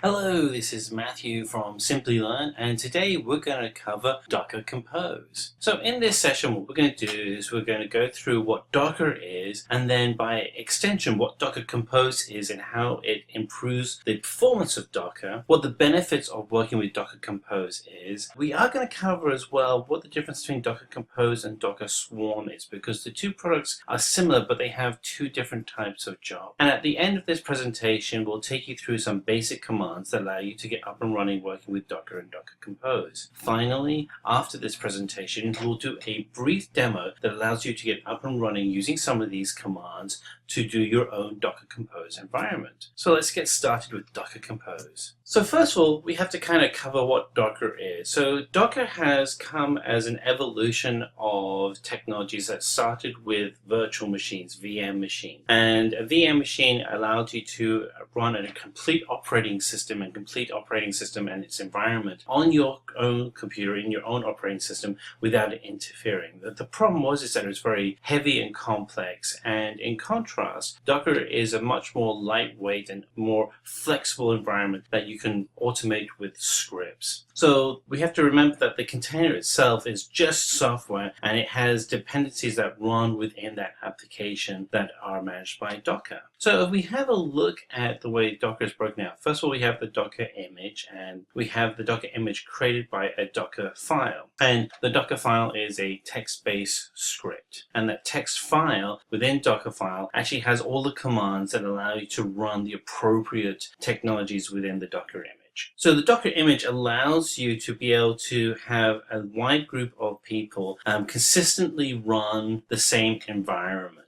Hello, this is Matthew from Simplilearn, and today we're going to cover Docker Compose. So in this session, what we're going to do is we're going to go through what Docker is, and then by extension, what Docker Compose is and how it improves the performance of Docker, what the benefits of working with Docker Compose is. We are going to cover as well what the difference between Docker Compose and Docker Swarm is, because the two products are similar, but they have two different types of job. And at the end of this presentation, we'll take you through some basic commands that allow you to get up and running working with Docker and Docker Compose. Finally, after this presentation, we'll do a brief demo that allows you to get up and running using some of these commands to do your own Docker Compose environment. So let's get started with Docker Compose. So first of all, we have to kind of cover what Docker is. So Docker has come as an evolution of technologies that started with virtual machines, VM machine. And a VM machine allowed you to run a complete operating system and its environment on your own computer, in your own operating system, without it interfering. The problem is that it was very heavy and complex, and in contrast, Docker is a much more lightweight and more flexible environment that you can automate with scripts. So we have to remember that the container itself is just software, and it has dependencies that run within that application that are managed by Docker. So if we have a look at the way Docker is broken out, first of all, we have the Docker image, and we have the Docker image created by a Docker file. And the Docker file is a text-based script. And that text file within Docker file actually has all the commands that allow you to run the appropriate technologies within the Docker image. So the Docker image allows you to be able to have a wide group of people consistently run the same environment.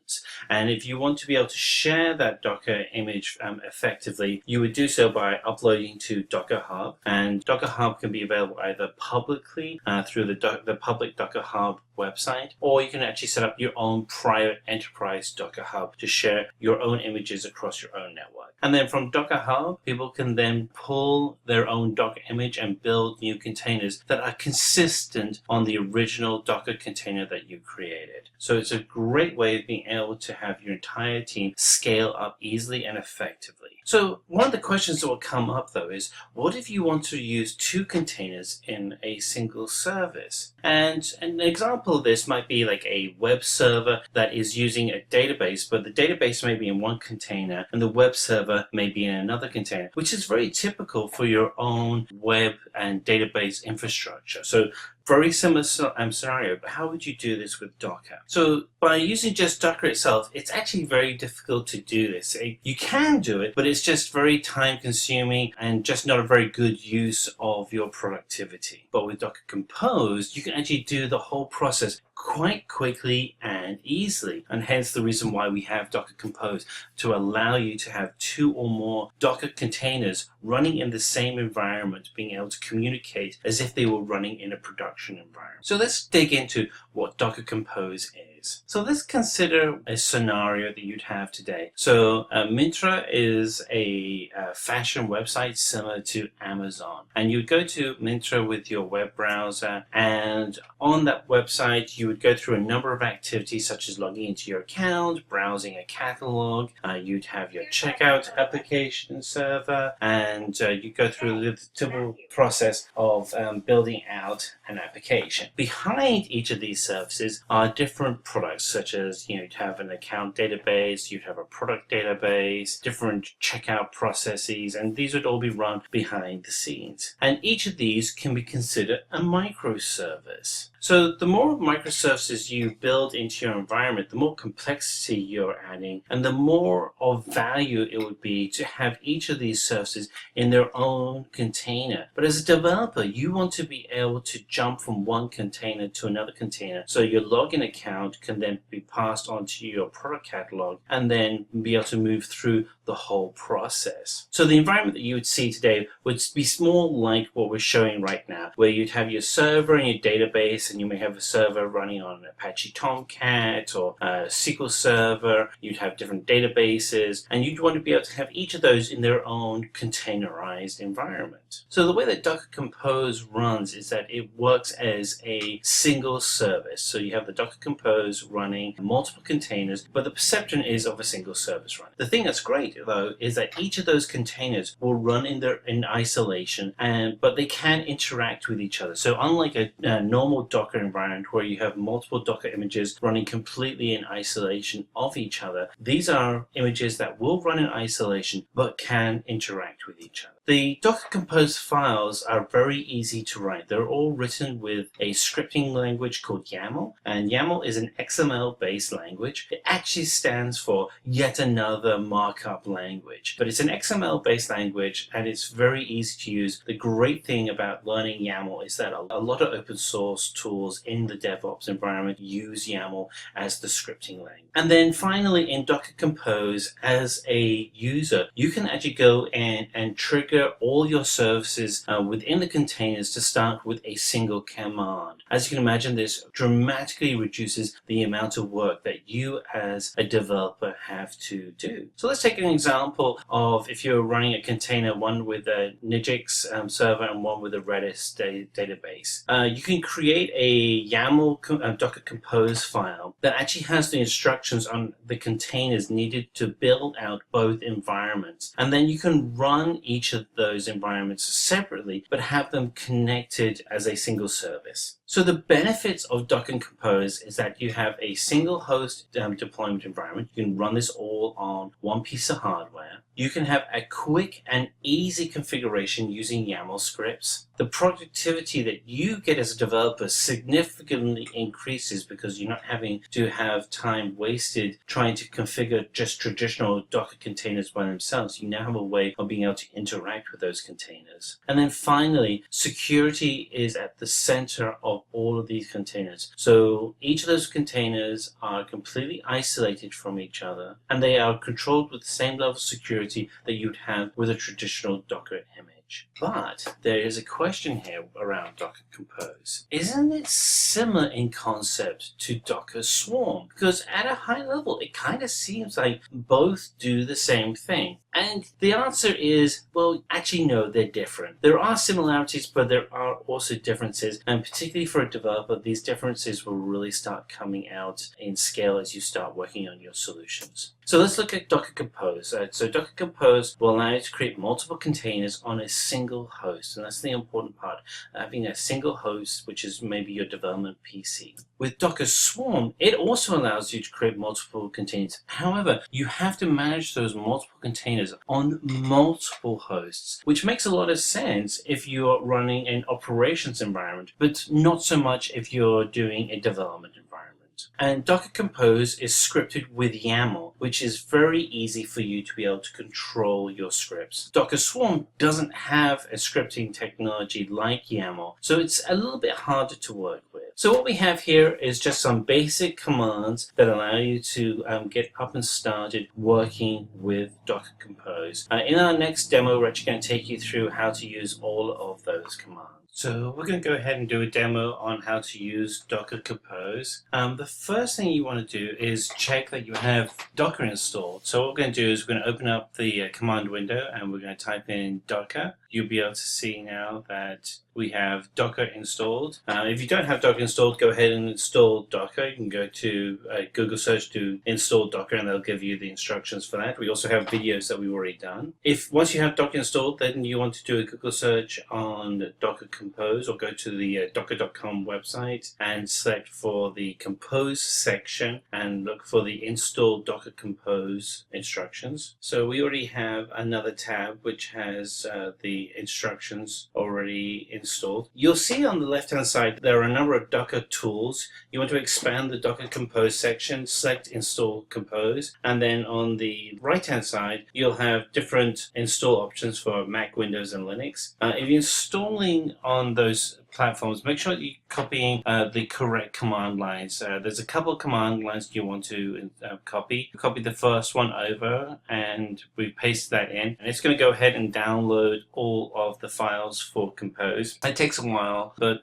And if you want to be able to share that Docker image effectively, you would do so by uploading to Docker Hub. And Docker Hub can be available either publicly through the public Docker Hub website, or you can actually set up your own private enterprise Docker Hub to share your own images across your own network. And then from Docker Hub, people can then pull their own Docker image and build new containers that are consistent on the original Docker container that you created. So it's a great way of being able to have your entire team scale up easily and effectively. So one of the questions that will come up though is, what if you want to use two containers in a single service? And an example of this might be like a web server that is using a database, but the database may be in one container and the web server may be in another container, which is very typical for your own web and database infrastructure. So very similar scenario, but how would you do this with Docker? So by using just Docker itself, it's actually very difficult to do this. You can do it, but it's just very time consuming and just not a very good use of your productivity. But with Docker Compose, you can actually do the whole process quite quickly and easily, and hence the reason why we have Docker Compose, to allow you to have two or more Docker containers running in the same environment, being able to communicate as if they were running in a production environment. So let's dig into what Docker Compose is. So let's consider a scenario that you'd have today. So Myntra is a fashion website similar to Amazon, and you would go to Myntra with your web browser, and on that website you would go through a number of activities such as logging into your account, browsing a catalog, you'd have your checkout application server, and you go through the typical process of building out an application. Behind each of these services are different products, such as you'd have an account database, you'd have a product database, different checkout processes, and these would all be run behind the scenes. And each of these can be considered a microservice. So the more microservices you build into your environment, the more complexity you're adding, and the more of value it would be to have each of these services in their own container. But as a developer, you want to be able to jump from one container to another container, so your login account can then be passed on to your product catalog and then be able to move through the whole process. So the environment that you would see today would be more like what we're showing right now, where you'd have your server and your database, and you may have a server running on Apache Tomcat or SQL Server. You'd have different databases, and you'd want to be able to have each of those in their own containerized environment. So the way that Docker Compose runs is that it works as a single service. So you have the Docker Compose running multiple containers, but the perception is of a single service running. The thing that's great point though is that each of those containers will run in isolation, but they can interact with each other. So unlike a normal Docker environment where you have multiple Docker images running completely in isolation of each other, these are images that will run in isolation but can interact with each other. The Docker Compose files are very easy to write. They're all written with a scripting language called YAML, and YAML is an XML-based language. It actually stands for yet another markup language, but it's an XML-based language and it's very easy to use. The great thing about learning YAML is that a lot of open source tools in the DevOps environment use YAML as the scripting language. And then finally, in Docker Compose, as a user, you can actually go in and trigger all your services within the containers to start with a single command. As you can imagine, this dramatically reduces the amount of work that you as a developer have to do. So let's take an example of if you're running a container, one with a Nginx server and one with a Redis database. You can create a YAML Docker Compose file that actually has the instructions on the containers needed to build out both environments. And then you can run each of those environments separately, but have them connected as a single service. So the benefits of Docker Compose is that you have a single host deployment environment. You can run this all on one piece of hardware. You can have a quick and easy configuration using YAML scripts. The productivity that you get as a developer significantly increases because you're not having to have time wasted trying to configure just traditional Docker containers by themselves. You now have a way of being able to interact with those containers. And then finally, security is at the center of all of these containers. So each of those containers are completely isolated from each other, and they are controlled with the same level of security that you'd have with a traditional Docker image. But there is a question here around Docker Compose. Isn't it similar in concept to Docker Swarm? Because at a high level, it kind of seems like both do the same thing. And the answer is, well, actually, no, they're different. There are similarities, but there are also differences. And particularly for a developer, these differences will really start coming out in scale as you start working on your solutions. So let's look at Docker Compose. So Docker Compose will allow you to create multiple containers on a single host. And that's the important part, having a single host, which is maybe your development PC. With Docker Swarm, it also allows you to create multiple containers. However, you have to manage those multiple containers on multiple hosts, which makes a lot of sense if you're running an operations environment, but not so much if you're doing a development environment. And Docker Compose is scripted with YAML, which is very easy for you to be able to control your scripts. Docker Swarm doesn't have a scripting technology like YAML, so it's a little bit harder to work with. So what we have here is just some basic commands that allow you to get up and started working with Docker Compose. In our next demo, we're actually going to take you through how to use all of those commands. So we're going to go ahead and do a demo on how to use Docker Compose. The first thing you want to do is check that you have Docker installed. So what we're going to do is we're going to open up the command window and we're going to type in Docker. You'll be able to see now that we have Docker installed. If you don't have Docker installed, go ahead and install Docker. You can go to Google search to install Docker and they'll give you the instructions for that. We also have videos that we've already done. If once you have Docker installed, then you want to do a Google search on Docker Compose or go to the docker.com website and select for the Compose section and look for the install Docker Compose instructions. So we already have another tab which has the instructions already installed. You'll see on the left hand side there are a number of Docker tools. You want to expand the Docker Compose section, select install Compose, and then on the right hand side you'll have different install options for Mac, Windows and Linux. If you're installing on those platforms, make sure that you're copying the correct command lines. There's a couple of command lines you want to copy. Copy the first one over and we paste that in, and it's going to go ahead and download all of the files for Compose. It takes a while, but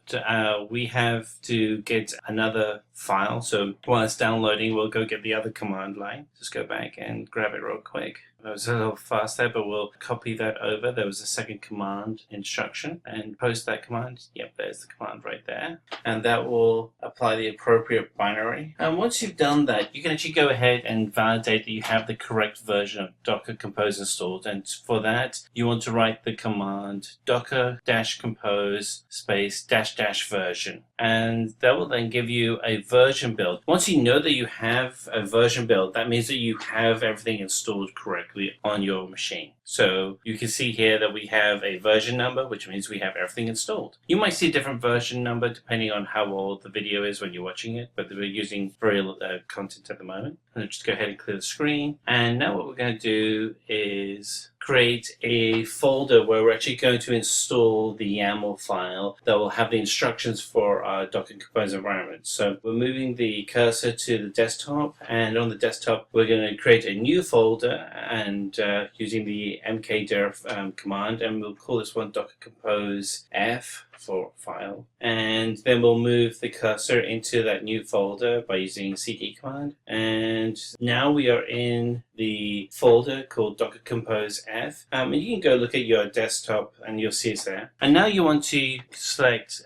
we have to get another file, so while it's downloading we'll go get the other command line. Just go back and grab it real quick. That was a little fast there, but we'll copy that over. There was a second command instruction and post that command. Yep, there's the command right there. And that will apply the appropriate binary. And once you've done that, you can actually go ahead and validate that you have the correct version of Docker Compose installed. And for that, you want to write the command docker-compose space -- version. And that will then give you a version build. Once you know that you have a version build, that means that you have everything installed correctly on your machine. So you can see here that we have a version number, which means we have everything installed. You might see a different version number depending on how old the video is when you're watching it, but we're using very content at the moment. And just go ahead and clear the screen. And now what we're going to do is create a folder where we're actually going to install the YAML file that will have the instructions for our Docker Compose environment. So we're moving the cursor to the desktop, and on the desktop we're going to create a new folder and using the mkdir command, and we'll call this one Docker Compose F for file, and then we'll move the cursor into that new folder by using cd command. And now we are in the folder called Docker Compose F, and you can go look at your desktop and you'll see it's there. And now you want to select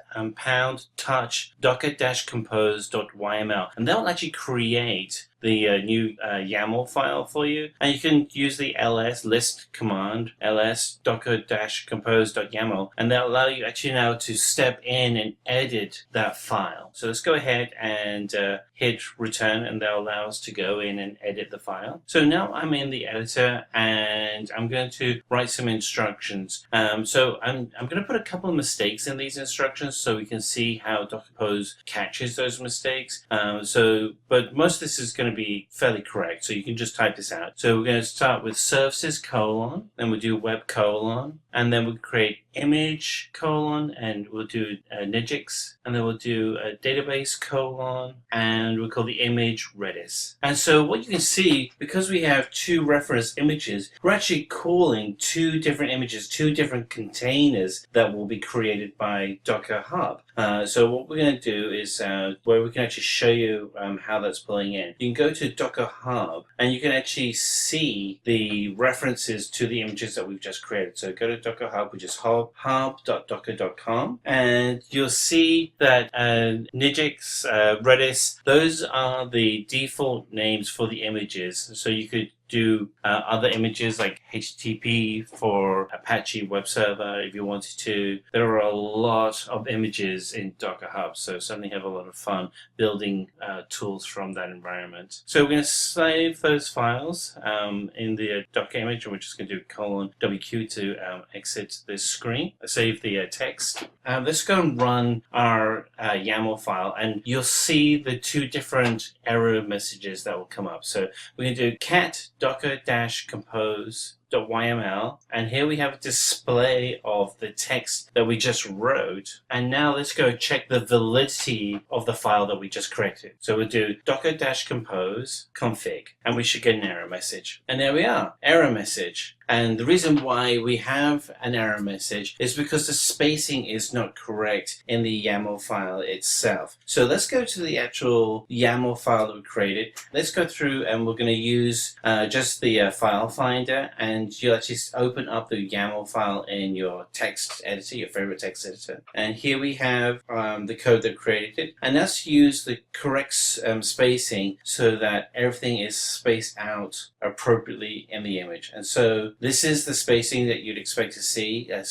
#touch docker-compose.yml, and that will actually create the new YAML file for you. And you can use the ls list command, ls docker-compose.yaml, and that'll allow you actually now to step in and edit that file. So let's go ahead and hit return, and that'll allow us to go in and edit the file. So now I'm in the editor and I'm going to write some instructions. So I'm going to put a couple of mistakes in these instructions so we can see how Docker Compose catches those mistakes. But most of this is going to be fairly correct, so you can just type this out. So we're going to start with services : then we'll do web : and then we'll create image : and we'll do Nginx, and then we'll do a database : and we'll call the image Redis. And so what you can see, because we have two reference images, we're actually calling two different images, two different containers that will be created by Docker Hub. So what we're going to do is where we can actually show you how that's pulling in. You can go to Docker Hub and you can actually see the references to the images that we've just created. So go to Docker Hub, which is hub.docker.com, and you'll see that Nginx, Redis, those are the default names for the images. So you could do other images like HTTP for Apache web server if you wanted to. There are a lot of images in Docker Hub, so certainly have a lot of fun building tools from that environment. So we're going to save those files in the Docker image, and we're just going to do :WQ to exit this screen. Save the text. Let's go and run our YAML file, and you'll see the two different error messages that will come up. So we're going to do cat docker-compose.yml, and here we have a display of the text that we just wrote. And now let's go check the validity of the file that we just created. So we'll do docker-compose config, and we should get an error message. And there we are, error message. And the reason why we have an error message is because the spacing is not correct in the YAML file itself. So let's go to the actual YAML file that we created. Let's go through, and we're going to use just the file finder, and you'll actually open up the YAML file in your text editor, your favorite text editor. And here we have the code that created it. And let's use the correct spacing so that everything is spaced out appropriately in the image. And so this is the spacing that you'd expect to see, a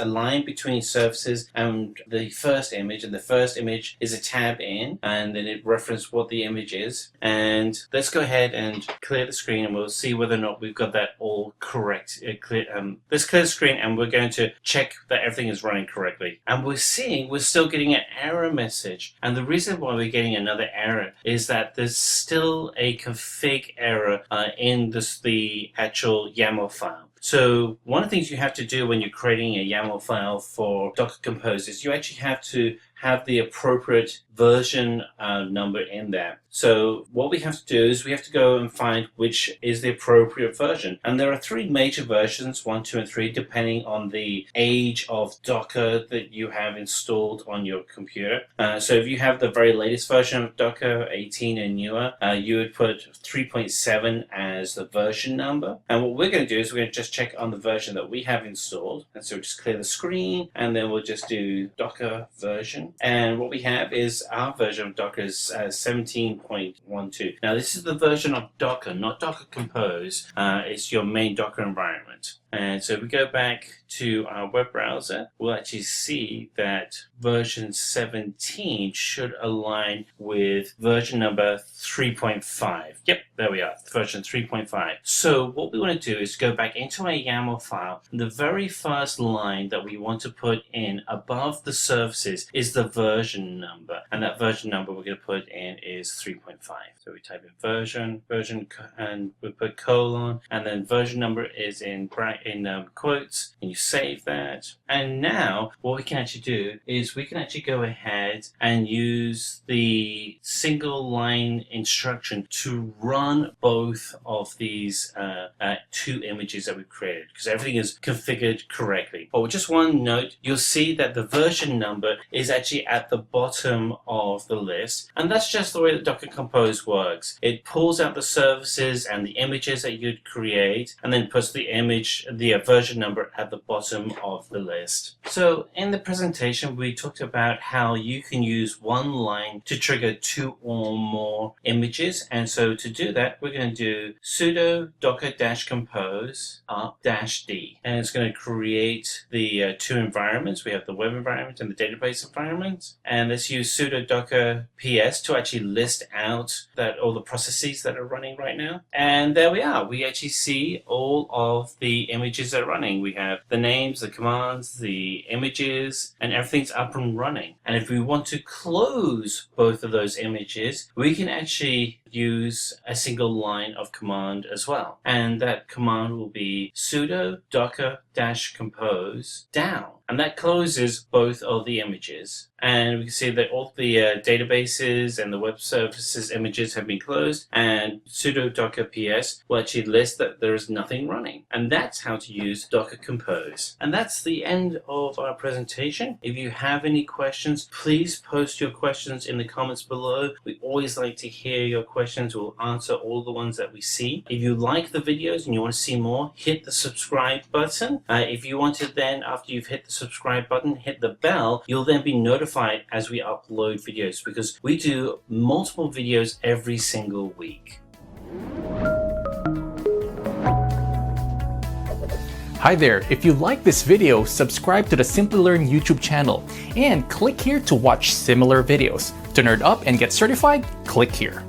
line between surfaces and the first image, and the first image is a tab in, and then it references what the image is. And let's go ahead and clear the screen, and we'll see whether or not we've got that all correct. Let's clear the screen, and we're going to check that everything is running correctly. And we're still getting an error message. And the reason why we're getting another error is that there's still a config error in the actual YAML file. So one of the things you have to do when you're creating a YAML file for Docker Compose is you actually have to have the appropriate version number in there. So what we have to do is we have to go and find which is the appropriate version. And there are three major versions, 1, 2, and 3, depending on the age of Docker that you have installed on your computer. So if you have the very latest version of Docker, 18 and newer, you would put 3.7 as the version number. And what we're going to do is we're going to just check on the version that we have installed. And so just clear the screen, and then we'll just do Docker version. And what we have is our version of Docker is 17.12. Now this is the version of Docker, not Docker Compose. It's your main Docker environment. And so if we go back to our web browser, we'll actually see that version 17 should align with version number 3.5. Yep, there we are, version 3.5. So what we want to do is go back into our YAML file. The very first line that we want to put in above the services is the version number. And that version number we're going to put in is 3.5. So we type in version, and we put colon, and then version number is in quotes, and you save that. And now what we can actually do is we can actually go ahead and use the single line instruction to run both of these two images that we've created, because everything is configured correctly. But with just one note, you'll see that the version number is actually at the bottom of the list, and that's just the way that Docker Compose works. It pulls out the services and the images that you'd create, and then puts the version number at the bottom of the list. So in the presentation, we talked about how you can use one line to trigger two or more images. And so to do that, we're going to do sudo docker-compose -d. And it's going to create the two environments. We have the web environment and the database environment. And let's use sudo docker ps to actually list out all the processes that are running right now. And there we are. We actually see all of the images that are running. We have the names, the commands, the images, and everything's up and running. And if we want to close both of those images, we can actually use a single line of command as well. And that command will be sudo docker-compose down. And that closes both of the images. And we can see that all the databases and the web services images have been closed, and sudo docker ps will actually list that there is nothing running. And that's how to use Docker Compose. And that's the end of our presentation. If you have any questions, please post your questions in the comments below. We always like to hear your questions. We'll answer all the ones that we see. If you like the videos and you want to see more, hit the subscribe button. If you want to then, after you've hit the subscribe button, hit the bell, you'll then be notified as we upload videos, because we do multiple videos every single week. Hi there, if you like this video, subscribe to the Simplilearn YouTube channel and click here to watch similar videos. To nerd up and get certified, click here.